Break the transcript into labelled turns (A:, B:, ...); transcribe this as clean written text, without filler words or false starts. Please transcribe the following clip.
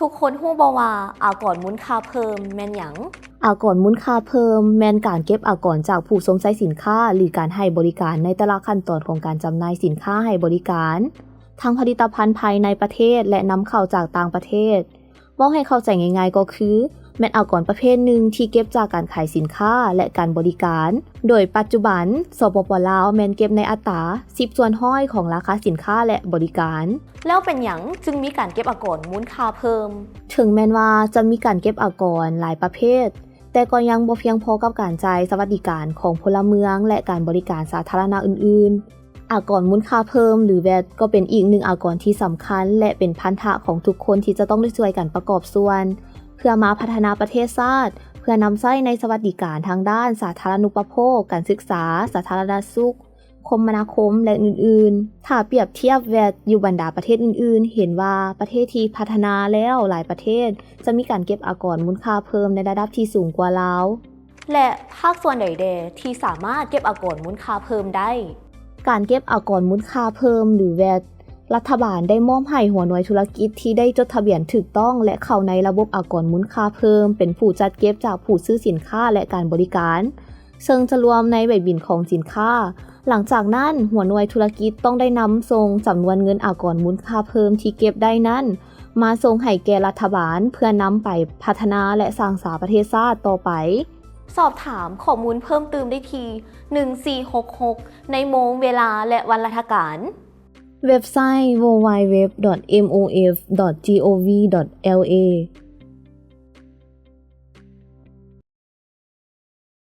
A: ทุกคนฮู้บ่ว่าอากรมูลค่าเพิ่มแม่นหยัง
B: อากรมูลค่าเพิ่มแม่นการเก็บอากรจากผู้สวมใช้สินค้าหรือการให้บริการในแต่ละขั้นตอนของการจำหน่ายสินค้าให้บริการทั้งผลิตภัณฑ์ภายในประเทศและนำเข้าจากต่างประเทศเว้าให้เข้าใจง่ายๆก็คือแม่นอากรประเภทหนึ่งที่เก็บจากการขายสินค้าและการบริการโดยปัจจุบันสปป.ลาวแม่นเก็บในอัตรา10 ส่วนร้อยของราคาสินค้าและบริการ
A: แล้วเป็นหยังจึงมีการเก็บอากรมูลค่าเพิ่ม
B: ถึงแม้นว่าจะมีการเก็บอากรหลายประเภทแต่ก็ยังบ่เพียงพอกับการจ่ายสวัสดิการของพลเมืองและการบริการสาธารณะอื่นๆอากรมูลค่าเพิ่มหรือ VAT ก็เป็นอีกหนึ่งอากรที่สำคัญและเป็นพันธะของทุกคนที่จะต้องได้ช่วยกันประกอบส่วนเพื่อมาพัฒนาประเทศชาติเพื่อนำใช้ในสวัสดิการทางด้านสาธารณูปโภคการศึกษาสาธารณสุขคมนาคมและอื่นๆถ้าเปรียบเทียบ VAT อยู่บรรดาประเทศอื่นๆเห็นว่าประเทศที่พัฒนาแล้วหลายประเทศจะมีการเก็บอากรมูลค่าเพิ่มในระดับที่สูงกว่าลาว
A: และภาคส่วนใดๆที่สามารถเก็บอากรมูลค่าเพิ่มได้
B: การเก็บอากรมูลค่าเพิ่มหรือ VAT รัฐบาลได้มอบให้หัวหน่วยธุรกิจที่ได้จดทะเบียนถูกต้องและเข้าในระบบอากรมูลค่าเพิ่มเป็นผู้จัดเก็บจากผู้ซื้อสินค้าและการบริการซึ่งจะรวมในใบบินของสินค้าหลังจากนั้นหัวหน่วยธุรกิจต้องได้นำส่งจำนวนเงินอากรมูลค่าเพิ่มที่เก็บได้นั้นมาส่งให้แก่รัฐบาลเพื่อนำไปพัฒนาและสร้างสรรค์ประเทศชาติต่อไป
A: สอบถามข้อมูลเพิ่มเติมได้ที่1466ในโมงเวลาและวันราชการ
B: เว็บไซต์ www.mof.gov.la